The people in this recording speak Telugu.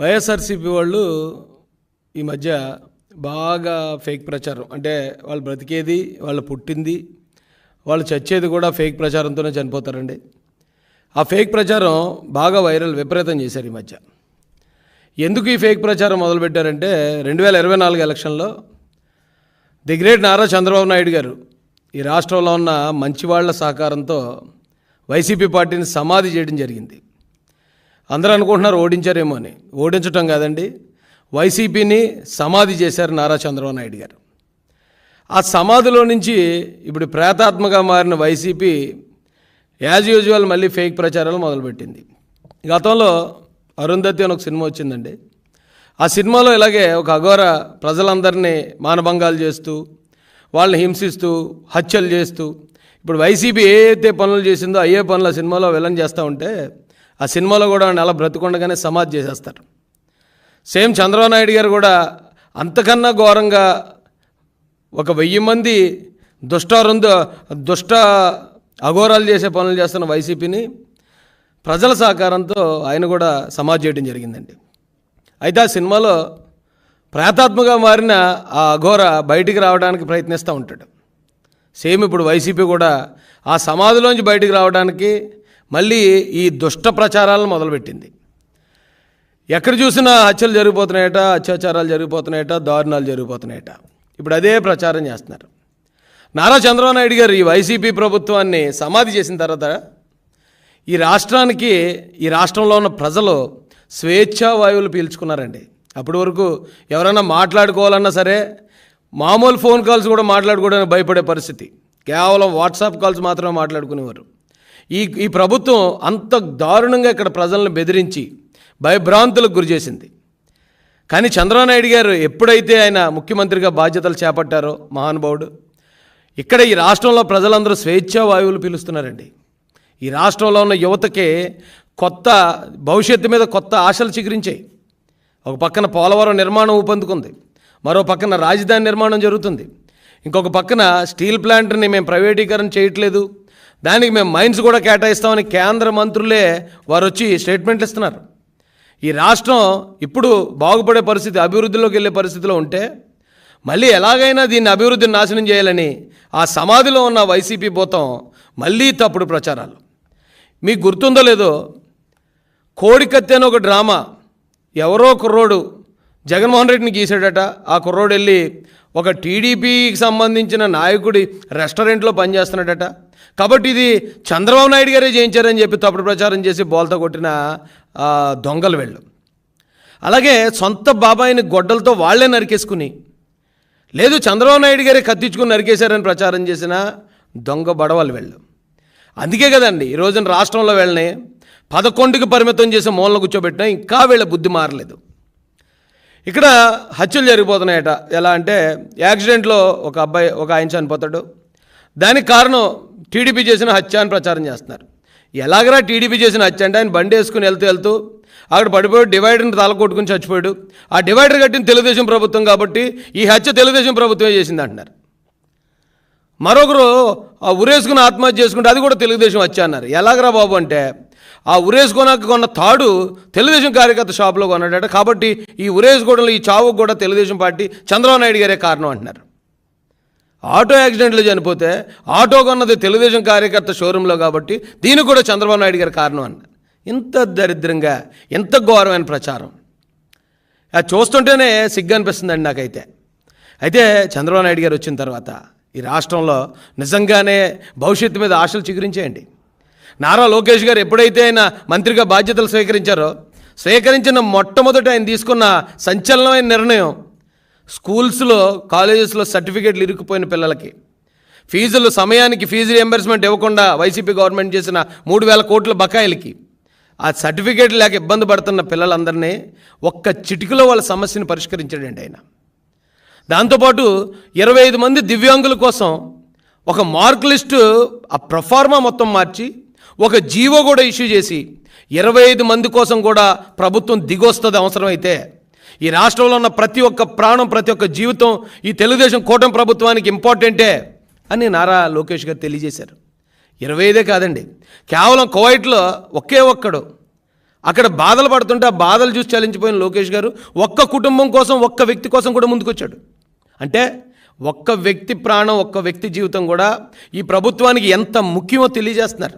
వైఎస్ఆర్సీపీ వాళ్ళు ఈ మధ్య బాగా ఫేక్ ప్రచారం, అంటే వాళ్ళు బ్రతికేది, వాళ్ళు పుట్టింది, వాళ్ళు చచ్చేది కూడా ఫేక్ ప్రచారంతోనే చనిపోతారండి. ఆ ఫేక్ ప్రచారం బాగా వైరల్, విపరీతం చేశారు ఈ మధ్య. ఎందుకు ఈ ఫేక్ ప్రచారం మొదలుపెట్టారంటే 2024 ఎలక్షన్లో ది గ్రేట్ నారా చంద్రబాబు నాయుడు గారు ఈ రాష్ట్రంలో ఉన్న మంచివాళ్ల సహకారంతో వైసీపీ పార్టీని సమాధి చేయడం జరిగింది. అందరూ అనుకుంటున్నారు ఓడించారేమో అని. ఓడించటం కాదండి, వైసీపీని సమాధి చేశారు నారా చంద్రబాబు నాయుడు గారు. ఆ సమాధిలో నుంచి ఇప్పుడు ప్రేతాత్మగా మారిన వైసీపీ యాజ్ యూజువల్ మళ్ళీ ఫేక్ ప్రచారాలు మొదలుపెట్టింది. గతంలో అరుంధతి అని ఒక సినిమా వచ్చిందండి. ఆ సినిమాలో ఇలాగే ఒక అఘోర ప్రజలందరినీ మానభంగాలు చేస్తూ, వాళ్ళని హింసిస్తూ, హత్యలు చేస్తూ, ఇప్పుడు వైసీపీ ఏ అయితే పనులు చేసిందో అయ్యే పనులు ఆ సినిమాలో విలన్ చేస్తూ ఉంటే ఆ సినిమాలో కూడా అలా బ్రతికుండగానే సమాధి చేసేస్తారు. సేమ్ చంద్రబాబు నాయుడు గారు కూడా అంతకన్నా ఘోరంగా ఒక 1000 మంది దుష్ట అఘోరాలు చేసే పనులు చేస్తున్న వైసీపీని ప్రజల సహకారంతో ఆయన కూడా సమాధి చేయడం జరిగిందండి. అయితే ఆ సినిమాలో ప్రేతాత్మగా మారిన ఆ అఘోర బయటికి రావడానికి ప్రయత్నిస్తూ ఉంటాడు. సేమ్ ఇప్పుడు వైసీపీ కూడా ఆ సమాధిలోంచి బయటికి రావడానికి మళ్ళీ ఈ దుష్ట ప్రచారాలను మొదలుపెట్టింది. ఎక్కడ చూసినా హత్యలు జరిగిపోతున్నాయట, అత్యాచారాలు జరిగిపోతున్నాయట, దారుణాలు జరిగిపోతున్నాయట. ఇప్పుడు అదే ప్రచారం చేస్తున్నారు. నారా చంద్రబాబు నాయుడు గారు ఈ వైసీపీ ప్రభుత్వాన్ని సమాధి చేసిన తర్వాత ఈ రాష్ట్రంలో ఉన్న ప్రజలు స్వేచ్ఛా వాయువులు పీల్చుకున్నారండి. అప్పటి వరకు ఎవరైనా మాట్లాడుకోవాలన్నా సరే మామూలు ఫోన్ కాల్స్ కూడా మాట్లాడుకోవడానికి భయపడే పరిస్థితి. కేవలం వాట్సాప్ కాల్స్ మాత్రమే మాట్లాడుకునేవారు. ఈ ప్రభుత్వం అంత దారుణంగా ఇక్కడ ప్రజలను బెదిరించి భయభ్రాంతులకు గురి చేసింది. కానీ చంద్రబాబు నాయుడు గారు ఎప్పుడైతే ఆయన ముఖ్యమంత్రిగా బాధ్యతలు చేపట్టారో మహానుభావుడు, ఇక్కడ ఈ రాష్ట్రంలో ప్రజలందరూ స్వేచ్ఛా వాయువులు పీలుస్తున్నారండి. ఈ రాష్ట్రంలో ఉన్న యువతకి కొత్త భవిష్యత్తు మీద కొత్త ఆశలు చిగురించాయి. ఒక పక్కన పోలవరం నిర్మాణం ఊపందుకుంది, మరో పక్కన రాజధాని నిర్మాణం జరుగుతుంది, ఇంకొక పక్కన స్టీల్ ప్లాంట్ని మేము ప్రైవేటీకరణ చేయట్లేదు, దానికి మేము మైన్స్ కూడా కేటాయిస్తామని కేంద్ర మంత్రులే వారు వచ్చి స్టేట్మెంట్లు ఇస్తున్నారు. ఈ రాష్ట్రం ఇప్పుడు బాగుపడే పరిస్థితి, అభివృద్ధిలోకి వెళ్ళే పరిస్థితిలో ఉంటే మళ్ళీ ఎలాగైనా దీన్ని అభివృద్ధిని నాశనం చేయాలని ఆ సమాధిలో ఉన్న వైసీపీ భూతం మళ్ళీ తప్పుడు ప్రచారాలు. మీకు గుర్తుందో లేదో, కోడికత్తి అని ఒక డ్రామా ఎవరో కుర్రోడు జగన్మోహన్ రెడ్డిని గీసాడట. ఆ కుర్రోడు వెళ్ళి ఒక టీడీపీకి సంబంధించిన నాయకుడి రెస్టారెంట్లో పనిచేస్తున్నాడట. కాబట్టి ఇది చంద్రబాబు నాయుడు గారే చేయించారని చెప్పి తప్పుడు ప్రచారం చేసి బోల్తా కొట్టిన దొంగలు వెళ్ళు. అలాగే సొంత బాబాయిని గొడ్డలతో వాళ్లే నరికేసుకుని, లేదు చంద్రబాబు నాయుడు గారే కత్తించుకుని నరికేశారని ప్రచారం చేసిన దొంగ బడవలు వెళ్ళు. అందుకే కదండి ఈ రోజున రాష్ట్రంలో వెళ్ళని 11కి పరిమితం చేసి మూలన కూర్చోబెట్టినా ఇంకా వీళ్ళ బుద్ధి మారలేదు. ఇక్కడ హత్యలు జరిగిపోతున్నాయట. ఎలా అంటే యాక్సిడెంట్లో ఒక ఆయన చనిపోతాడు, దానికి కారణం టీడీపీ చేసిన హత్య అని ప్రచారం చేస్తున్నారు. ఎలాగరా టీడీపీ చేసిన హత్య అంటే ఆయన బండి వేసుకుని వెళ్తూ అక్కడ పడిపోయాడు, డివైడర్ని తల కొట్టుకుని చచ్చిపోయాడు. ఆ డివైడర్ కట్టిన తెలుగుదేశం ప్రభుత్వం కాబట్టి ఈ హత్య తెలుగుదేశం ప్రభుత్వమే చేసింది అంటున్నారు. మరొకరు ఆ ఉరేసుకుని ఆత్మహత్య చేసుకుంటే అది కూడా తెలుగుదేశం హత్య అన్నారు. ఎలాగరా బాబు అంటే ఆ ఉరేసుకోనాక కొన్న తాడు తెలుగుదేశం కార్యకర్త షాపులో కొన్నాడట. కాబట్టి ఈ ఉరేసుకోవడంలో ఈ చావుకు కూడా తెలుగుదేశం పార్టీ చంద్రబాబు నాయుడు గారే కారణం అంటున్నారు. ఆటో యాక్సిడెంట్లో చనిపోతే ఆటో కొన్నది తెలుగుదేశం కార్యకర్త షోరూంలో కాబట్టి దీనికి కూడా చంద్రబాబు నాయుడు గారి కారణం అన్నారు. ఇంత దరిద్రంగా, ఇంత ఘోరమైన ప్రచారం అది చూస్తుంటేనే సిగ్గు అనిపిస్తుందండి నాకైతే. అయితే చంద్రబాబు నాయుడు గారు వచ్చిన తర్వాత ఈ రాష్ట్రంలో నిజంగానే భవిష్యత్తు మీద ఆశలు చిగురించేయండి. నారా లోకేష్ గారు ఎప్పుడైతే ఆయన మంత్రిగా బాధ్యతలు స్వీకరించిన మొట్టమొదట ఆయన తీసుకున్న సంచలనమైన నిర్ణయం, స్కూల్స్లో కాలేజెస్లో సర్టిఫికేట్లు ఇరుక్కుపోయిన పిల్లలకి ఫీజులు సమయానికి ఫీజు రియంబర్స్మెంట్ ఇవ్వకుండా వైసీపీ గవర్నమెంట్ చేసిన 3000 కోట్ల బకాయిలకి ఆ సర్టిఫికేట్ లేక ఇబ్బంది పడుతున్న పిల్లలందరినీ ఒక్క చిటికలో వాళ్ళ సమస్యను పరిష్కరించాడండి ఆయన. దాంతోపాటు 25 మంది దివ్యాంగుల కోసం ఒక మార్క్ లిస్టు ఆ ప్రొఫార్మా మొత్తం మార్చి ఒక జీవో కూడా ఇష్యూ చేసి 25 మంది కోసం కూడా ప్రభుత్వం దిగొస్తుంది అవసరమైతే. ఈ రాష్ట్రంలో ఉన్న ప్రతి ఒక్క ప్రాణం, ప్రతి ఒక్క జీవితం ఈ తెలుగుదేశం కూటమి ప్రభుత్వానికి ఇంపార్టెంటే అని నారా లోకేష్ గారు తెలియజేశారు. 25 కాదండి, కేవలం కువైట్లో ఒకే ఒక్కడు అక్కడ బాధలు పడుతుంటే ఆ బాధలు చూసి చలించిపోయిన లోకేష్ గారు ఒక్క కుటుంబం కోసం, ఒక్క వ్యక్తి కోసం కూడా ముందుకొచ్చాడు. అంటే ఒక్క వ్యక్తి ప్రాణం, ఒక్క వ్యక్తి జీవితం కూడా ఈ ప్రభుత్వానికి ఎంత ముఖ్యమో తెలియజేస్తున్నారు.